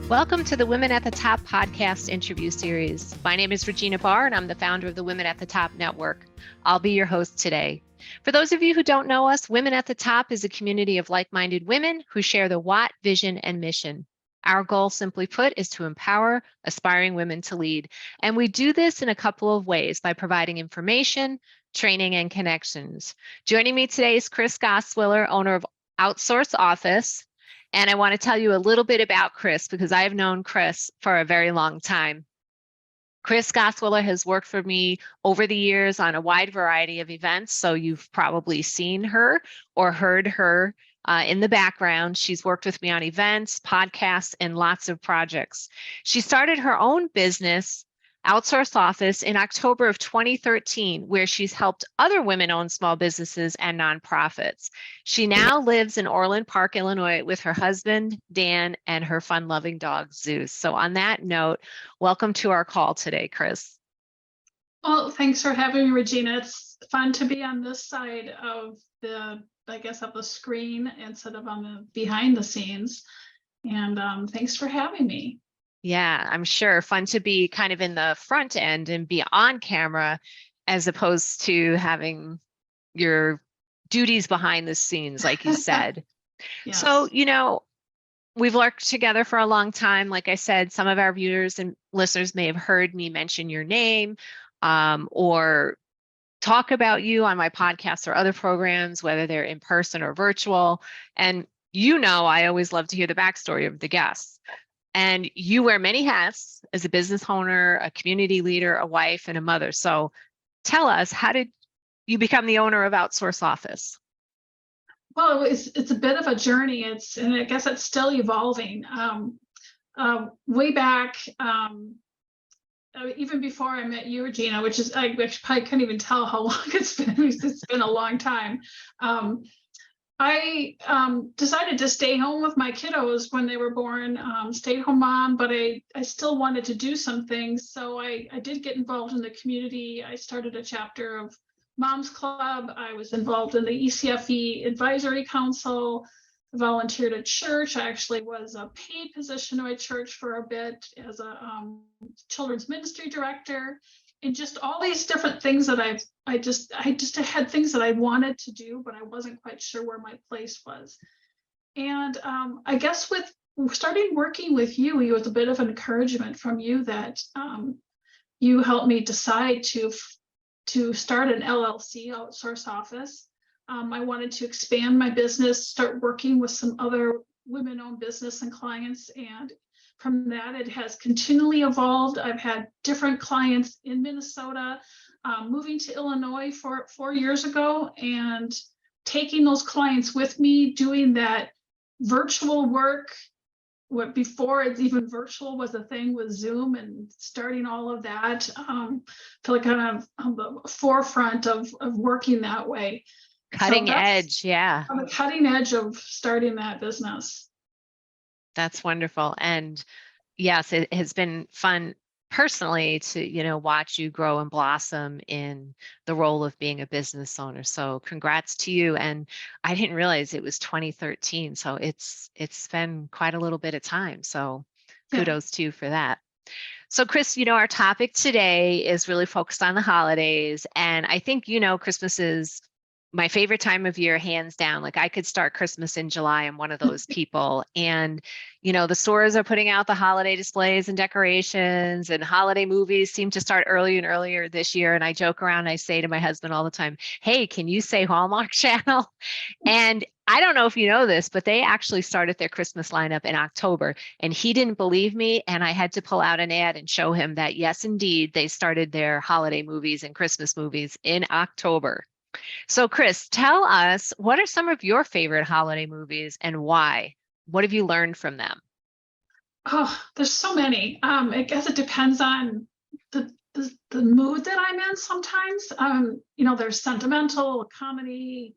Welcome to the Women at the Top podcast interview series. My name is Regina Barr, and I'm the founder of the Women at the Top network. I'll be your host today. For those of you who don't know us, Women at the Top is a community of like-minded women who share the WAT vision and mission. Our goal, simply put, is to empower aspiring women to lead. And we do this in a couple of ways by providing information, training, and connections. Joining me today is Chris Gosswiller, owner of Outsource Office. And I want to tell you a little bit about Chris because I've known Chris for a very long time. Chris Gosswiller has worked for me over the years on a wide variety of events. So you've probably seen her or heard her in the background. She's worked with me on events, podcasts, and lots of projects. She started her own business, Outsource Office, in October of 2013, where she's helped other women-owned small businesses and nonprofits. She now lives in Orland Park, Illinois, with her husband, Dan, and her fun-loving dog, Zeus. So on that note, welcome to our call today, Chris. Well, thanks for having me, Regina. It's fun to be on this side of the screen instead of on the behind the scenes. And thanks for having me. Yeah, I'm sure. Fun to be kind of in the front end and be on camera as opposed to having your duties behind the scenes, like you said. Yes. So, we've worked together for a long time. Like I said, some of our viewers and listeners may have heard me mention your name or talk about you on my podcasts or other programs, whether they're in person or virtual. And I always love to hear the backstory of the guests. And you wear many hats as a business owner, a community leader, a wife, and a mother. So tell us, how did you become the owner of Outsource Office? Well, it's a bit of a journey. And I guess it's still evolving. Way back, even before I met you, Regina, which I probably couldn't even tell how long it's been. It's been a long time. I decided to stay home with my kiddos when they were born, stay-at-home mom, but I still wanted to do some things. So I did get involved in the community. I started a chapter of Moms Club. I was involved in the ECFE Advisory Council, volunteered at church. I actually was a paid position at my church for a bit as a children's ministry director. And just all these different things that I just had things that I wanted to do, but I wasn't quite sure where my place was. And I guess with starting working with you, it was a bit of an encouragement from you that you helped me decide to start an LLC, Outsource Office. I wanted to expand my business, start working with some other women-owned business and clients, and from that, it has continually evolved. I've had different clients in Minnesota, moving to Illinois 4 years ago, and taking those clients with me, doing that virtual work. What before it's even virtual was a thing with Zoom, and starting all of that. Feel like I'm on the forefront of working that way. Cutting edge, yeah. On the cutting edge of starting that business. That's wonderful. And yes, it has been fun personally to, watch you grow and blossom in the role of being a business owner. So congrats to you. And I didn't realize it was 2013. So it's been quite a little bit of time. So kudos to you for that. So Chris, our topic today is really focused on the holidays. And I think, Christmas is my favorite time of year, hands down. Like I could start Christmas in July. I'm one of those people. And, the stores are putting out the holiday displays and decorations, and holiday movies seem to start earlier and earlier this year. And I joke around, and I say to my husband all the time, hey, can you say Hallmark Channel? And I don't know if you know this, but they actually started their Christmas lineup in October, and he didn't believe me. And I had to pull out an ad and show him that, yes, indeed, they started their holiday movies and Christmas movies in October. So Chris, tell us, what are some of your favorite holiday movies and why? What have you learned from them? Oh, there's so many. I guess it depends on the mood that I'm in sometimes. There's sentimental, comedy,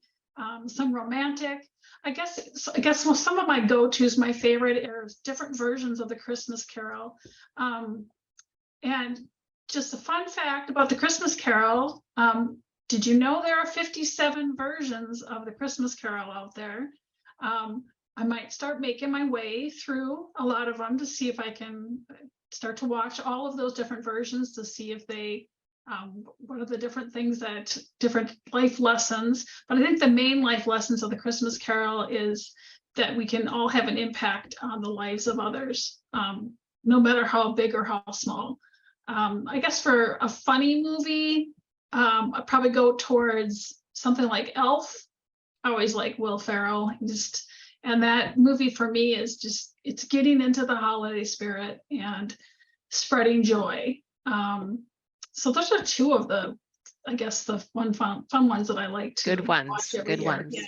some romantic. I guess well, some of my go-tos, my favorite are different versions of the Christmas Carol. And just a fun fact about the Christmas Carol, did you know there are 57 versions of the Christmas Carol out there? I might start making my way through a lot of them to see if I can start to watch all of those different versions to see if they, what are the different things that different life lessons. But I think the main life lessons of the Christmas Carol is that we can all have an impact on the lives of others, no matter how big or how small. I guess for a funny movie, I'd probably go towards something like Elf. I always like Will Ferrell. And that movie for me is just, it's getting into the holiday spirit and spreading joy. So those are two of the, I guess, the fun ones that I like to Good ones. watch every Good year. ones. Yeah.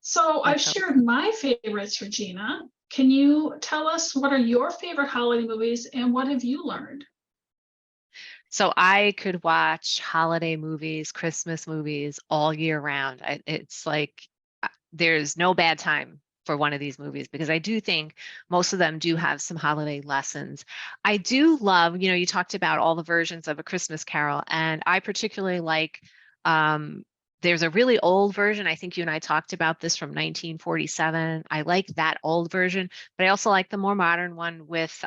So I've shared my favorites, Regina. Can you tell us what are your favorite holiday movies and what have you learned? So I could watch holiday movies, Christmas movies all year round. It's like there's no bad time for one of these movies because I do think most of them do have some holiday lessons. I do love, you talked about all the versions of A Christmas Carol, and I particularly like, there's a really old version. I think you and I talked about this from 1947. I like that old version, but I also like the more modern one with,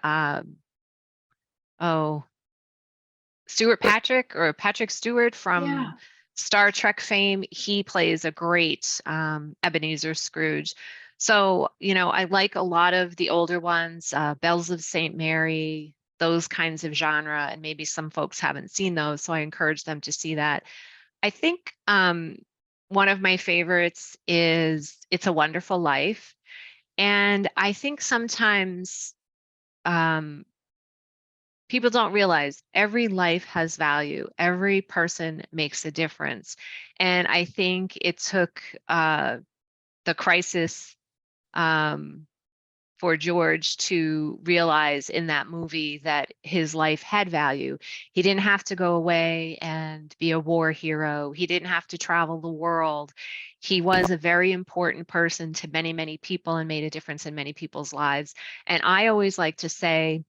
Stuart Patrick or Patrick Stewart Yeah. from Star Trek fame. He plays a great Ebenezer Scrooge. So, I like a lot of the older ones, Bells of St. Mary, those kinds of genre, and maybe some folks haven't seen those, so I encourage them to see that. I think one of my favorites is It's a Wonderful Life. And I think sometimes um, people don't realize every life has value. Every person makes a difference. And I think it took the crisis um, for George to realize in that movie that his life had value. He didn't have to go away and be a war hero. He didn't have to travel the world. He was a very important person to many, many people and made a difference in many people's lives. And I always like to say,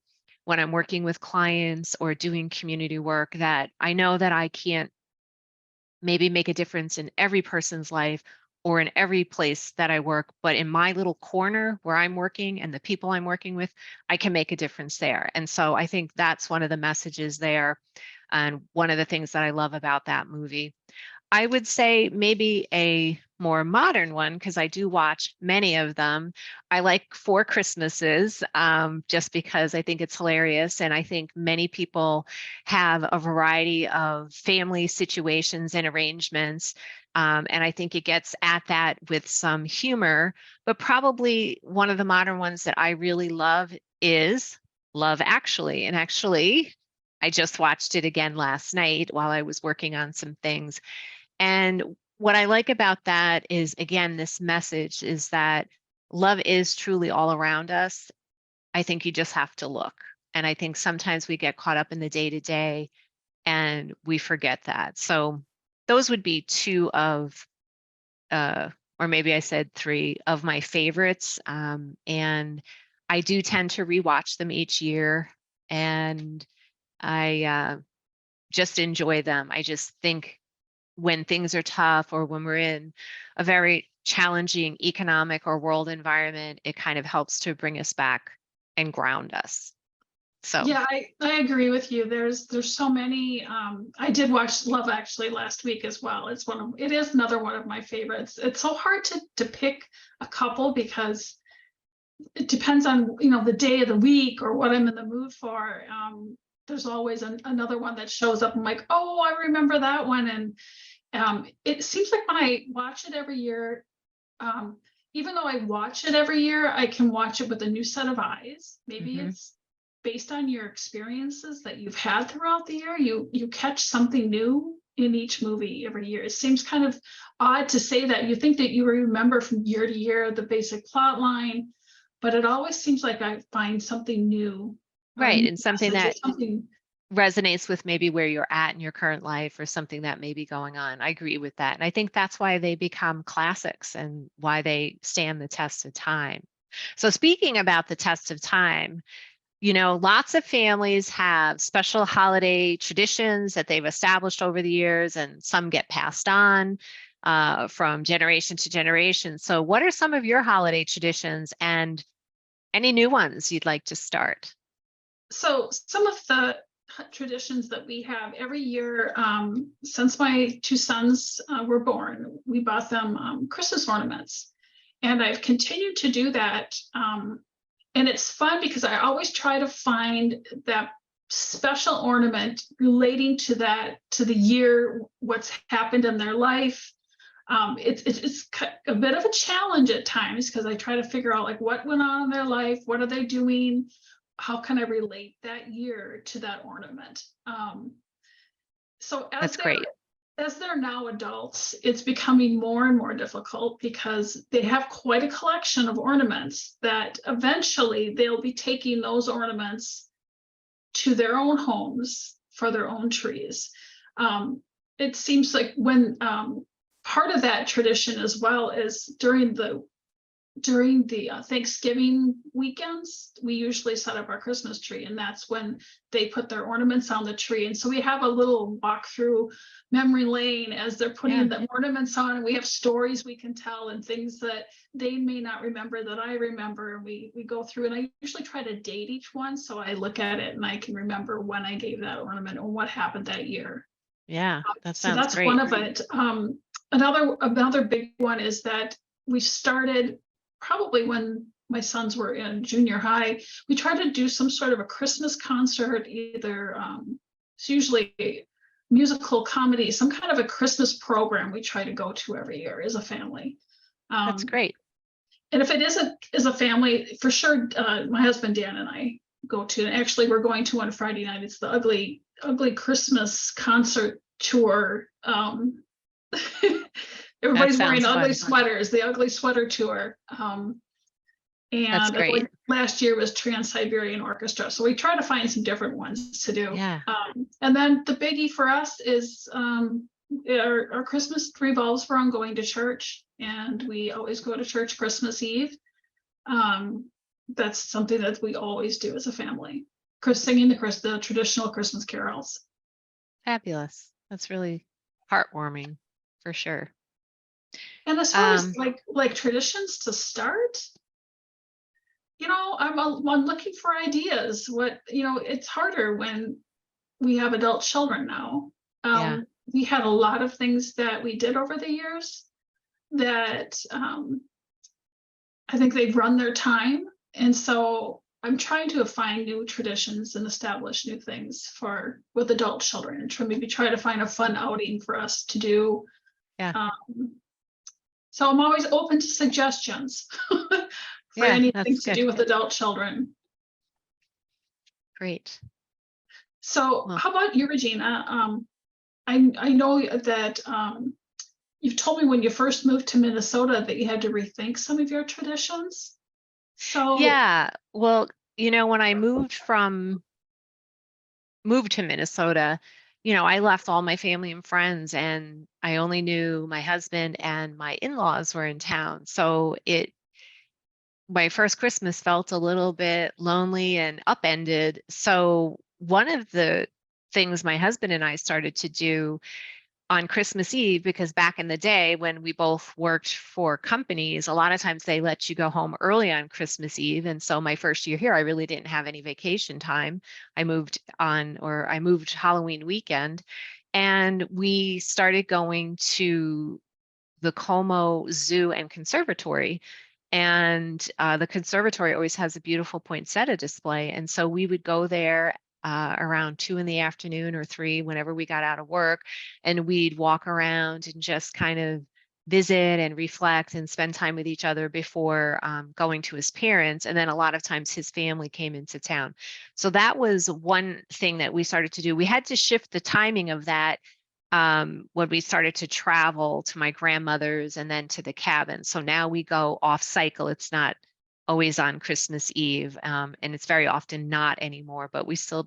when I'm working with clients or doing community work, that I know that I can't maybe make a difference in every person's life or in every place that I work, but in my little corner where I'm working and the people I'm working with, I can make a difference there. And so I think that's one of the messages there. And one of the things that I love about that movie. I would say maybe a more modern one because I do watch many of them. I like Four Christmases just because I think it's hilarious. And I think many people have a variety of family situations and arrangements. And I think it gets at that with some humor. But probably one of the modern ones that I really love is Love Actually. And actually, I just watched it again last night while I was working on some things. And what I like about that is, again, this message is that love is truly all around us. I think you just have to look. And I think sometimes we get caught up in the day to day and we forget that. So those would be two of, or maybe I said three of my favorites. And I do tend to rewatch them each year. And I just enjoy them. I just think when things are tough or when we're in a very challenging economic or world environment, it kind of helps to bring us back and ground us. So Yeah, I agree with you. There's so many. I did watch Love Actually last week as well. It is another one of my favorites. It's so hard to pick a couple because it depends on the day of the week or what I'm in the mood for. There's always another one that shows up. I'm like, oh, I remember that one. And it seems like when I watch it every year, even though I watch it every year, I can watch it with a new set of eyes. Maybe it's based on your experiences that you've had throughout the year. You catch something new in each movie every year. It seems kind of odd to say that. You think that you remember from year to year the basic plot line, but it always seems like I find something new. right. And something that Something. resonates with maybe where you're at in your current life or something that may be going on. I agree with that. And I think that's why they become classics and why they stand the test of time. So speaking about the test of time, lots of families have special holiday traditions that they've established over the years, and some get passed on. from generation to generation. So what are some of your holiday traditions and any new ones you'd like to start? So some of the traditions that we have every year, since my two sons were born, we bought them Christmas ornaments. And I've continued to do that. And it's fun because I always try to find that special ornament relating to the year, what's happened in their life. It's a bit of a challenge at times because I try to figure out like what went on in their life, what are they doing, how can I relate that year to that ornament? So That's great. as they're now adults, it's becoming more and more difficult because they have quite a collection of ornaments that eventually they'll be taking those ornaments to their own homes for their own trees. It seems like when part of that tradition as well is during the Thanksgiving weekends, we usually set up our Christmas tree, and that's when they put their ornaments on the tree. And so we have a little walk through memory lane as they're putting the ornaments on, and we have stories we can tell and things that they may not remember that I remember. And we go through, and I usually try to date each one so I look at it and I can remember when I gave that ornament or what happened that year. Yeah, that So sounds that's great. one of it. Another big one is that we started probably when my sons were in junior high. We tried to do some sort of a Christmas concert, either it's usually a musical comedy, some kind of a Christmas program we try to go to every year as a family. That's great. And if it isn't as a family, for sure, my husband Dan and I go to, and actually we're going to on Friday night. It's the ugly Christmas concert tour. Everybody's wearing ugly sweaters, the ugly sweater tour. And like last year was Trans-Siberian Orchestra. So we try to find some different ones to do. Yeah. And then the biggie for us is our Christmas revolves around going to church, and we always go to church Christmas Eve. That's something that we always do as a family, singing the traditional Christmas carols. Fabulous. That's really heartwarming for sure. And as far as like traditions to start, I'm looking for ideas. It's harder when we have adult children now. We had a lot of things that we did over the years that I think they've run their time. And so I'm trying to find new traditions and establish new things with adult children, and maybe try to find a fun outing for us to do. Yeah. So I'm always open to suggestions for anything to do with adult children. Great. So how about you, Regina? I know that you've told me when you first moved to Minnesota that you had to rethink some of your traditions. So yeah, well, when I moved to Minnesota, I left all my family and friends, and I only knew my husband and my in-laws were in town. So my first Christmas felt a little bit lonely and upended. So one of the things my husband and I started to do on Christmas Eve, because back in the day when we both worked for companies, a lot of times they let you go home early on Christmas Eve. And so my first year here, I really didn't have any vacation time. I moved Halloween weekend, and we started going to the Como Zoo and Conservatory. And the conservatory always has a beautiful poinsettia display. And so we would go there around 2 p.m. or 3, whenever we got out of work, and we'd walk around and just kind of visit and reflect and spend time with each other before going to his parents. And then a lot of times his family came into town. So that was one thing that we started to do. We had to shift the timing of that when we started to travel to my grandmother's and then to the cabin. So now we go off cycle. It's not always on Christmas Eve, and it's very often not anymore, but we still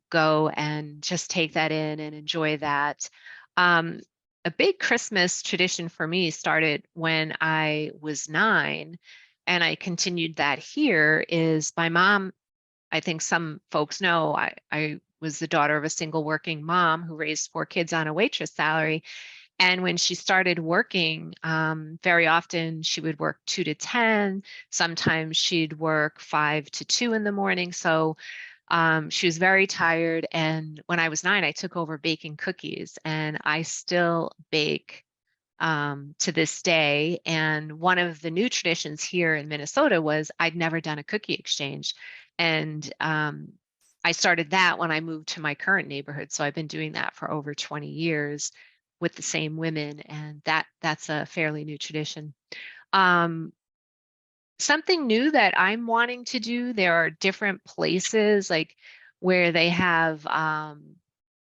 go and just take that in and enjoy that. A big Christmas tradition for me started when I was 9, and I continued that here. Is my mom, I think some folks know, I was the daughter of a single working mom who raised 4 kids on a waitress salary. And when she started working, very often she would work 2 to 10. Sometimes she'd work 5 to 2 in the morning. So she was very tired. And when I was 9, I took over baking cookies, and I still bake to this day. And one of the new traditions here in Minnesota was I'd never done a cookie exchange. And I started that when I moved to my current neighborhood. So I've been doing that for over 20 years with the same women, and that's a fairly new tradition. Um, Something new that I'm wanting to do, there are different places like where they have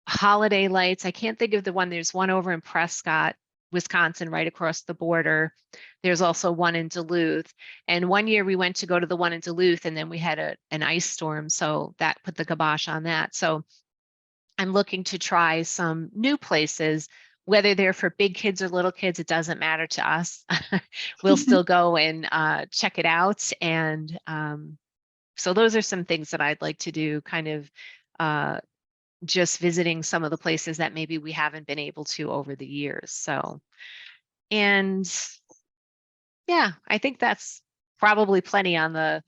holiday lights. I can't think of the one. There's one over in Prescott, Wisconsin, right across the border. There's also one in Duluth. And one year we went to go to the one in Duluth, and then we had an ice storm. So that put the kibosh on that. So I'm looking to try some new places, whether they're for big kids or little kids, it doesn't matter to us. We'll still go and check it out. And so those are some things that I'd like to do, kind of just visiting some of the places that maybe we haven't been able to over the years. So, and yeah, I think that's probably plenty on the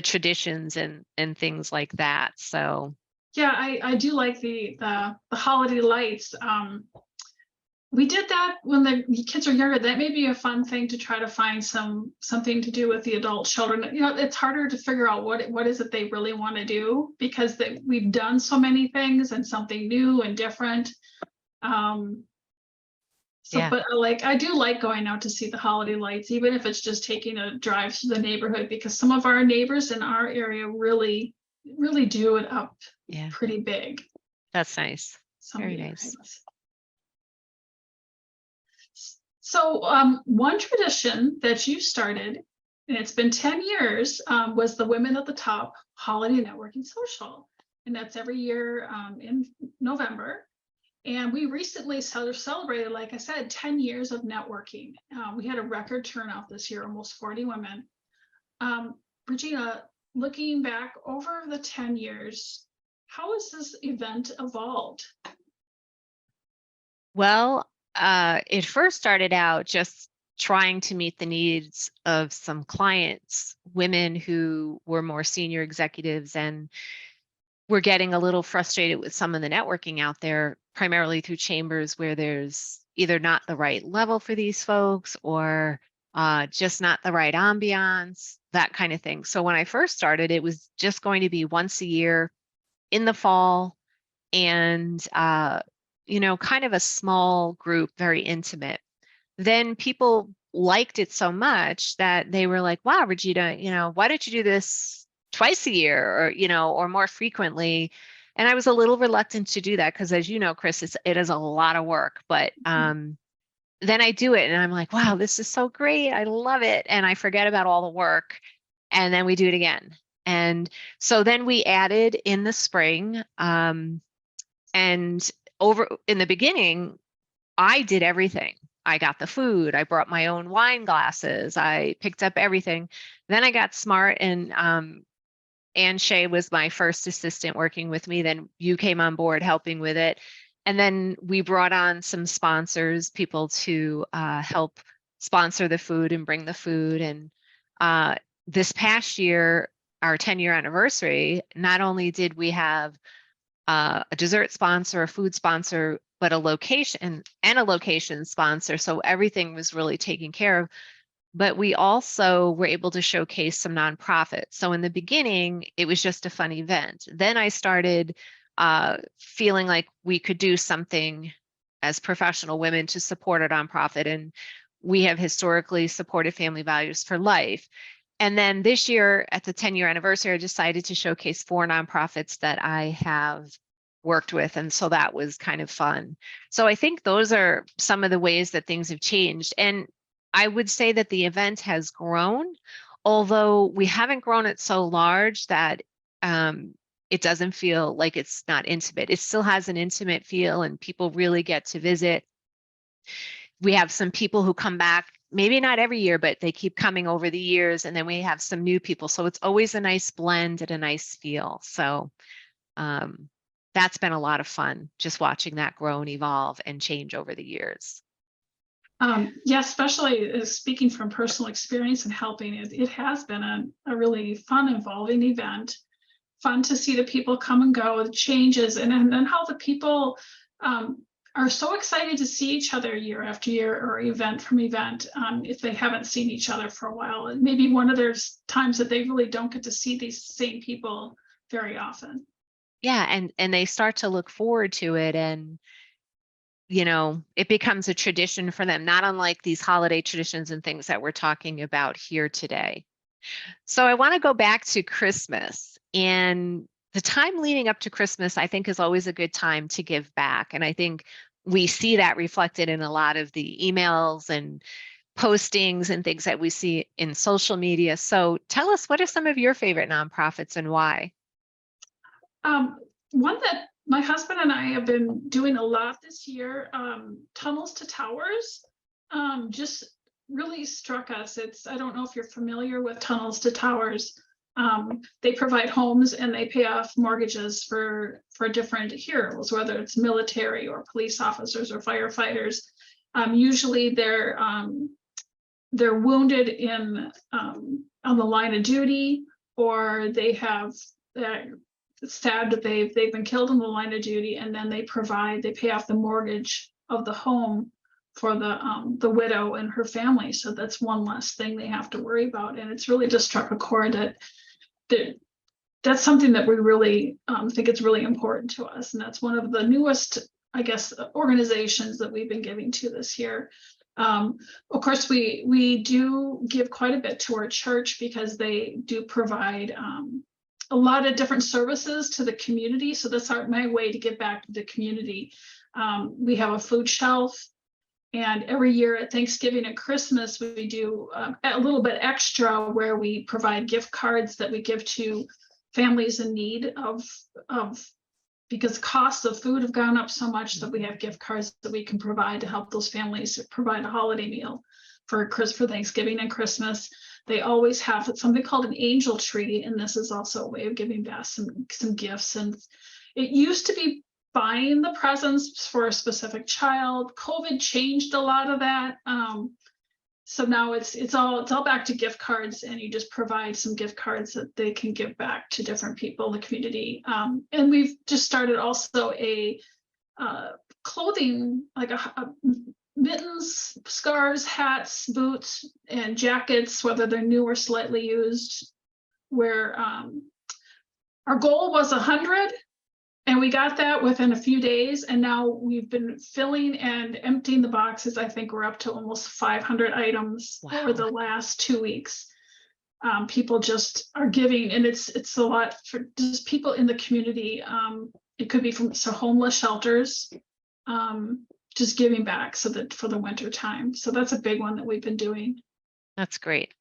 traditions and things like that. So Yeah, I do like the holiday lights. We did that when the kids are younger. That may be a fun thing to try to find something to do with the adult children. You know, it's harder to figure out what is it they really want to do, because we've done so many things and something new and different. yeah, But I do like going out to see the holiday lights, even if it's just taking a drive through the neighborhood, because some of our neighbors in our area really do it up yeah, pretty big. that's nice. Some Very nice. neighborhoods. So one tradition that you started, and it's been 10 years, was the Women at the Top Holiday Networking Social. And that's every year in November. And we recently celebrated, like I said, 10 years of networking. We had a record turnout this year, almost 40 women. Regina, looking back over the 10 years, how has this event evolved? Well, it first started out just trying to meet the needs of some clients, women who were more senior executives and were getting a little frustrated with some of the networking out there, primarily through chambers where there's either not the right level for these folks or just not the right ambiance, that kind of thing. So when I first started, it was just going to be once a year in the fall, and kind of a small group, very intimate. Then people liked it so much that they were like, wow, Regina, why don't you do this twice a year, or more frequently? And I was a little reluctant to do that because, as you know, Chris, it is a lot of work. But then I do it and I'm like, wow, this is so great. I love it. And I forget about all the work. And then we do it again. And so then we added in the spring. And over in the beginning, I did everything. I got the food. I brought my own wine glasses. I picked up everything. Then I got smart, and Ann Shea was my first assistant working with me. Then you came on board helping with it. And then we brought on some sponsors, people to help sponsor the food and bring the food. And this past year, our 10-year anniversary, not only did we have a dessert sponsor, a food sponsor, but a location and a location sponsor. So everything was really taken care of. But we also were able to showcase some nonprofits. So in the beginning, it was just a fun event. Then I started feeling like we could do something as professional women to support a nonprofit. And we have historically supported Family Values for Life. And then this year at the 10-year anniversary, I decided to showcase 4 nonprofits that I have worked with. And so that was kind of fun. So I think those are some of the ways that things have changed. And I would say that the event has grown, although we haven't grown it so large that it doesn't feel like it's not intimate. It still has an intimate feel and people really get to visit. We have some people who come back, maybe not every year, but they keep coming over the years. And then we have some new people. So it's always a nice blend and a nice feel. So that's been a lot of fun, just watching that grow and evolve and change over the years. Yeah, especially speaking from personal experience and helping, it has been a really fun, involving event. Fun to see the people come and go, the changes, and then how the people um, are so excited to see each other year after year or event from event if they haven't seen each other for a while. And maybe one of those times that they really don't get to see these same people very often. Yeah, and they start to look forward to it, and it becomes a tradition for them, not unlike these holiday traditions and things that we're talking about here today. So I want to go back to Christmas, and the time leading up to Christmas, I think, is always a good time to give back. And I think we see that reflected in a lot of the emails and postings and things that we see in social media. So tell us, what are some of your favorite nonprofits and why? Um, One that my husband and I have been doing a lot this year, Tunnels to Towers, just really struck us. I don't know if you're familiar with Tunnels to Towers. They provide homes and they pay off mortgages for different heroes, whether it's military or police officers or firefighters. Usually they're wounded in on the line of duty, or they have stabbed, they've been killed in the line of duty, and then they pay off the mortgage of the home for the widow and her family. So that's one less thing they have to worry about. And it's really just struck a chord that that's something that we really think it's really important to us. And that's one of the newest, I guess, organizations that we've been giving to this year. Of course, we do give quite a bit to our church because they do provide a lot of different services to the community. So that's my way to give back to the community. We have a food shelf, and every year at Thanksgiving and Christmas, we do a little bit extra where we provide gift cards that we give to families in need of because costs of food have gone up so much that we have gift cards that we can provide to help those families provide a holiday meal for Thanksgiving and Christmas. They always have something called an angel tree, and this is also a way of giving back some gifts. And it used to be buying the presents for a specific child. COVID changed a lot of that. So now it's all back to gift cards, and you just provide some gift cards that they can give back to different people in the community. And we've just started also a clothing, like a mittens, scarves, hats, boots, and jackets, whether they're new or slightly used, where our goal was 100, and we got that within a few days. And now we've been filling and emptying the boxes. I think we're up to almost 500 items over the last 2 weeks. People just are giving, and it's a lot for just people in the community. It could be from homeless shelters, just giving back so that for the winter time. So that's a big one that we've been doing. That's great.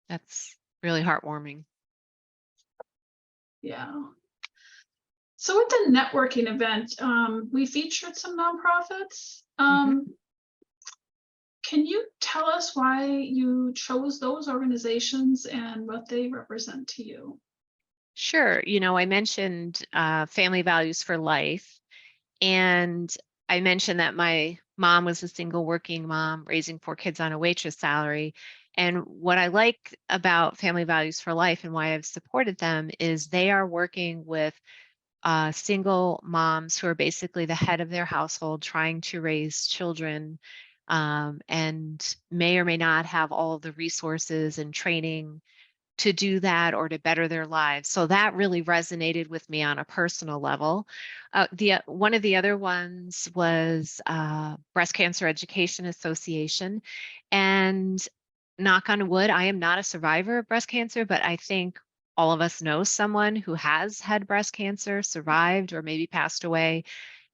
That's really heartwarming. Yeah. So at the networking event, we featured some nonprofits. Can you tell us why you chose those organizations and what they represent to you? Sure. I mentioned Family Values for Life, and I mentioned that my mom was a single working mom raising 4 kids on a waitress salary. And what I like about Family Values for Life and why I've supported them is they are working with single moms who are basically the head of their household trying to raise children, and may or may not have all of the resources and training to do that or to better their lives. So that really resonated with me on a personal level. The one of the other ones was Breast Cancer Education Association, and knock on wood, I am not a survivor of breast cancer, but I think all of us know someone who has had breast cancer, survived, or maybe passed away.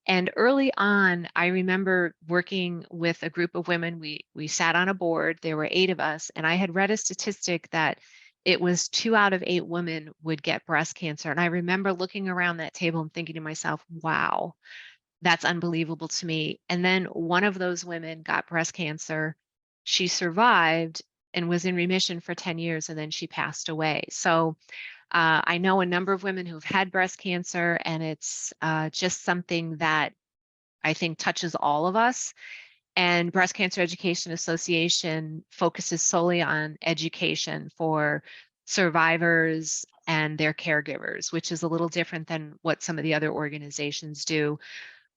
And early on, I remember working with a group of women. We sat on a board. There were 8 of us, and I had read a statistic that it was 2 out of 8 women would get breast cancer. And I remember looking around that table and thinking to myself, wow, that's unbelievable to me. And then one of those women got breast cancer. She survived and was in remission for 10 years, and then she passed away. So I know a number of women who've had breast cancer, and it's just something that I think touches all of us. And Breast Cancer Education Association focuses solely on education for survivors and their caregivers, which is a little different than what some of the other organizations do.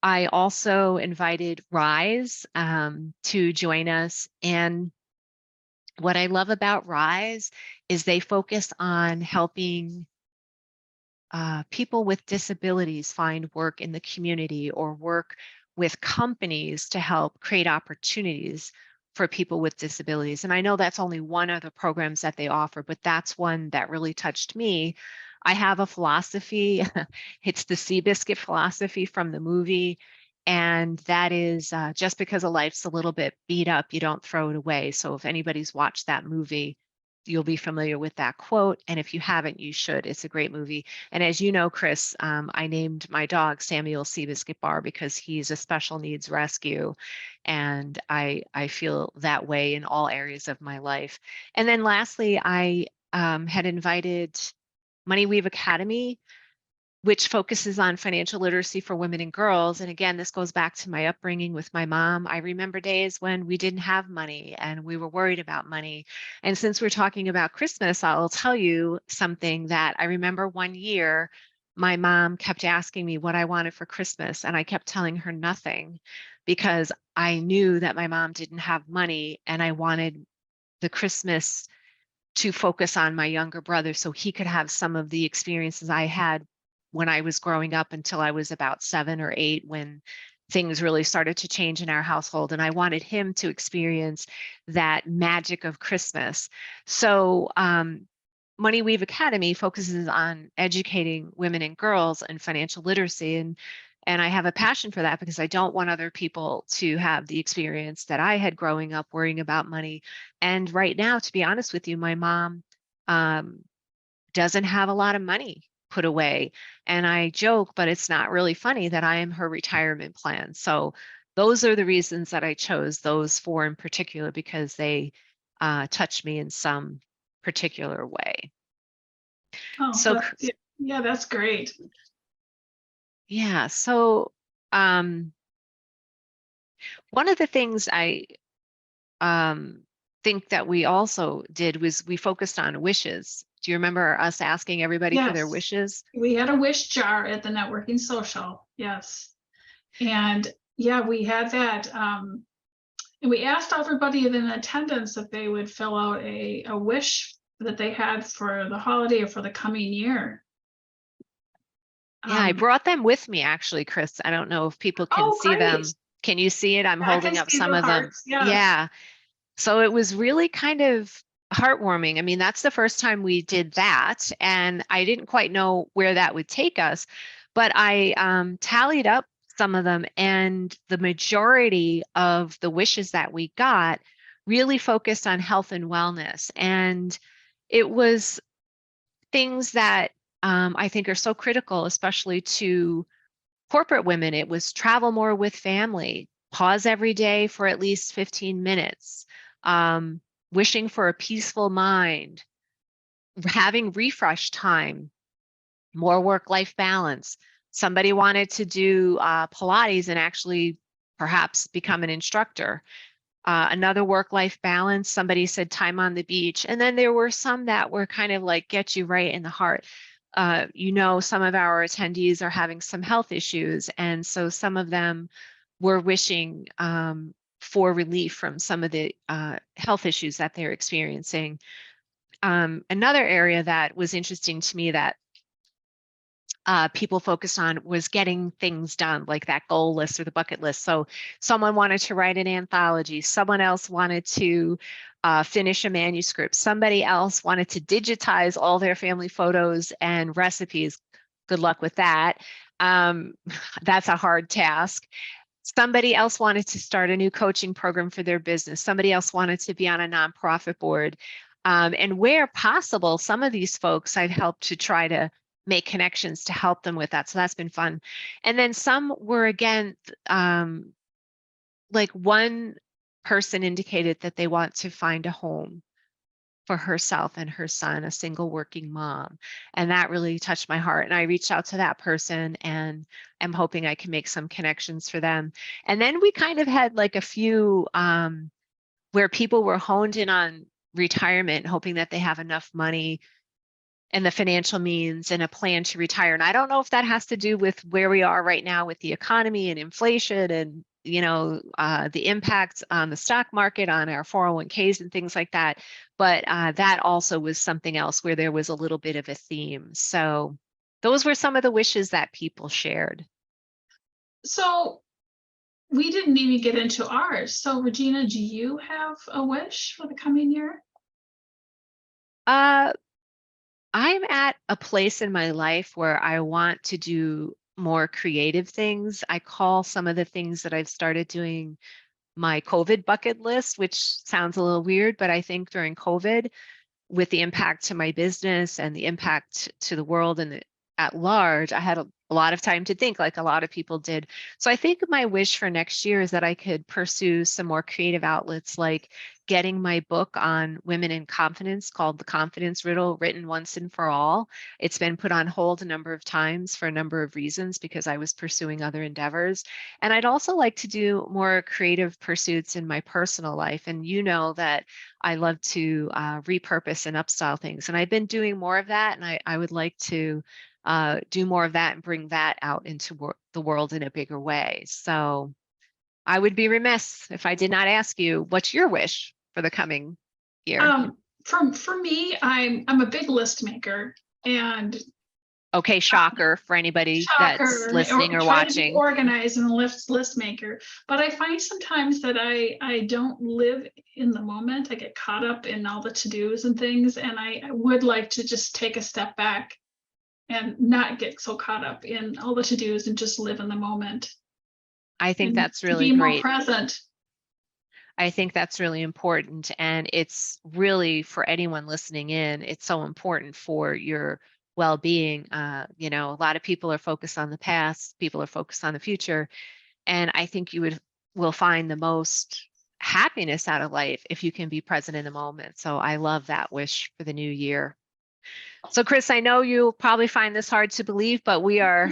I also invited Rise to join us. And what I love about Rise is they focus on helping people with disabilities find work in the community or work with companies to help create opportunities for people with disabilities. And I know that's only one of the programs that they offer, but that's one that really touched me. I have a philosophy, it's the Seabiscuit philosophy from the movie. And that is just because a life's a little bit beat up, you don't throw it away. So if anybody's watched that movie, you'll be familiar with that quote. And if you haven't, you should. It's a great movie. And as you know, Chris, I named my dog Samuel Seabiscuit Barr because he's a special needs rescue. And I feel that way in all areas of my life. And then lastly, I had invited Money Weave Academy, which focuses on financial literacy for women and girls. And again, this goes back to my upbringing with my mom. I remember days when we didn't have money and we were worried about money. And since we're talking about Christmas, I'll tell you something that I remember one year, my mom kept asking me what I wanted for Christmas, and I kept telling her nothing because I knew that my mom didn't have money and I wanted the Christmas to focus on my younger brother so he could have some of the experiences I had when I was growing up until I was about 7 or 8, when things really started to change in our household. And I wanted him to experience that magic of Christmas. So Money Weave Academy focuses on educating women and girls in financial literacy. And I have a passion for that because I don't want other people to have the experience that I had growing up worrying about money. And right now, to be honest with you, my mom um, doesn't have a lot of money put away. And I joke, but it's not really funny that I am her retirement plan. So those are the reasons that I chose those four in particular, because they touch me in some particular way. Oh, So yeah, that's great. yeah, so um, one of the things I think that we also did was we focused on wishes. Do you remember us asking everybody for their Yes, wishes? we had a wish jar at the networking social. Yes. And yeah, we had that. And we asked everybody in attendance if they would fill out a wish that they had for the holiday or for the coming year. Yeah, I brought them with me actually, Chris. I don't know if people can Oh, see great. them. Can you see it? I'm I can holding up see some the of them. hearts. Yes. Yeah. So it was really kind of heartwarming. I mean, that's the first time we did that, and I didn't quite know where that would take us, but I tallied up some of them, and the majority of the wishes that we got really focused on health and wellness. And it was things that I think are so critical, especially to corporate women. It was travel more with family, pause every day for at least 15 minutes, um, wishing for a peaceful mind, having refresh time, more work-life balance. Somebody wanted to do Pilates and actually perhaps become an instructor. Another work-life balance, somebody said time on the beach. And then there were some that were kind of like get you right in the heart. Some of our attendees are having some health issues. And so some of them were wishing for relief from some of the health issues that they're experiencing. Another area that was interesting to me that people focused on was getting things done, like that goal list or the bucket list. So someone wanted to write an anthology, someone else wanted to finish a manuscript, somebody else wanted to digitize all their family photos and recipes. Good luck with that. Um, that's a hard task. Somebody else wanted to start a new coaching program for their business. Somebody else wanted to be on a nonprofit board. And where possible, some of these folks I've helped to try to make connections to help them with that. So that's been fun. And then some were, again, like one person indicated that they want to find a home for herself and her son, a single working mom. And that really touched my heart. And I reached out to that person and am hoping I can make some connections for them. And then we kind of had like a few where people were honed in on retirement, hoping that they have enough money and the financial means and a plan to retire. And I don't know if that has to do with where we are right now with the economy and inflation and the impact on the stock market, on our 401ks and things like that. But that also was something else where there was a little bit of a theme. So those were some of the wishes that people shared. So we didn't even get into ours. So Regina, do you have a wish for the coming year? I'm at a place in my life where I want to do more creative things. I call some of the things that I've started doing my COVID bucket list, which sounds a little weird, but I think during COVID, with the impact to my business and the impact to the world and at large, I had a lot of time to think like a lot of people did. So I think my wish for next year is that I could pursue some more creative outlets like getting my book on women in confidence called The Confidence Riddle written once and for all. It's been put on hold a number of times for a number of reasons because I was pursuing other endeavors. And I'd also like to do more creative pursuits in my personal life. And you know that I love to repurpose and upstyle things. And I've been doing more of that. And I would like to do more of that and bring that out into the world in a bigger way. So I would be remiss if I did not ask you, what's your wish for the coming year? For me, I'm a big list maker, and okay, shocker for anybody that's listening or watching. Organized and list maker, but I find sometimes that I don't live in the moment. I get caught up in all the to-dos and things, and I would like to just take a step back and not get so caught up in all the to-dos and just live in the moment. I think that's really be great. More present. I think that's really important. And it's really for anyone listening in, it's so important for your well-being. A lot of people are focused on the past, people are focused on the future. And I think you will find the most happiness out of life if you can be present in the moment. So I love that wish for the new year. So Chris, I know you'll probably find this hard to believe, but we are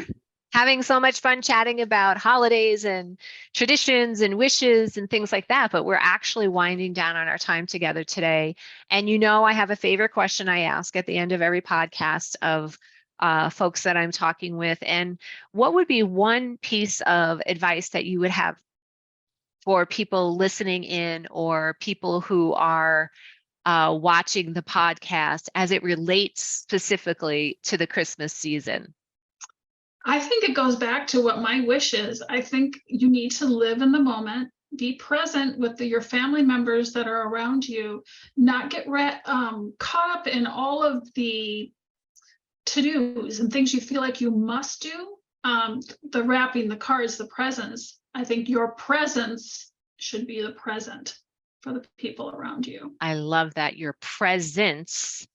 having so much fun chatting about holidays and traditions and wishes and things like that, but we're actually winding down on our time together today. And I have a favorite question I ask at the end of every podcast of folks that I'm talking with. And what would be one piece of advice that you would have for people listening in or people who are watching the podcast as it relates specifically to the Christmas season? I think it goes back to what my wish is. I think you need to live in the moment, be present with your family members that are around you, not get caught up in all of the to-dos and things you feel like you must do. The wrapping, the cards, the presents. I think your presence should be the present for the people around you. I love that. Your presence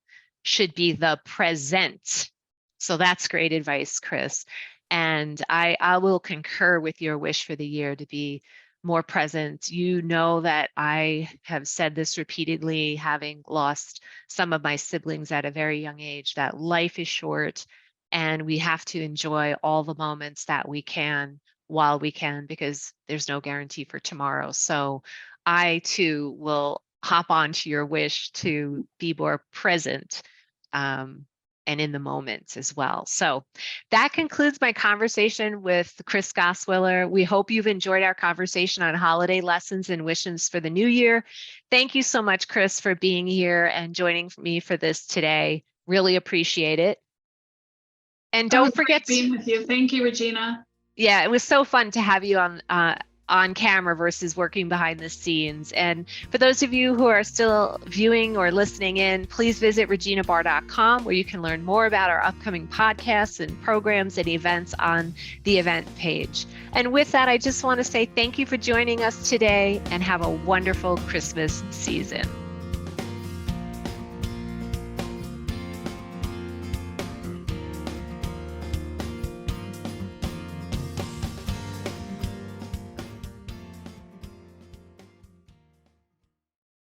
should be the present. So that's great advice, Chris. And I will concur with your wish for the year to be more present. You know that I have said this repeatedly, having lost some of my siblings at a very young age, that life is short and we have to enjoy all the moments that we can while we can, because there's no guarantee for tomorrow. So I too will hop on to your wish to be more present and in the moment as well. So that concludes my conversation with Chris Gosswiller. We hope you've enjoyed our conversation on holiday lessons and wishes for the new year. Thank you so much, Chris, for being here and joining me for this today. Really appreciate it. And don't forget being with you. Thank you, Regina. Yeah, it was so fun to have you on camera versus working behind the scenes. And for those of you who are still viewing or listening in, please visit reginabarr.com, where you can learn more about our upcoming podcasts and programs and events on the event page. And with that, I just want to say thank you for joining us today and have a wonderful Christmas season.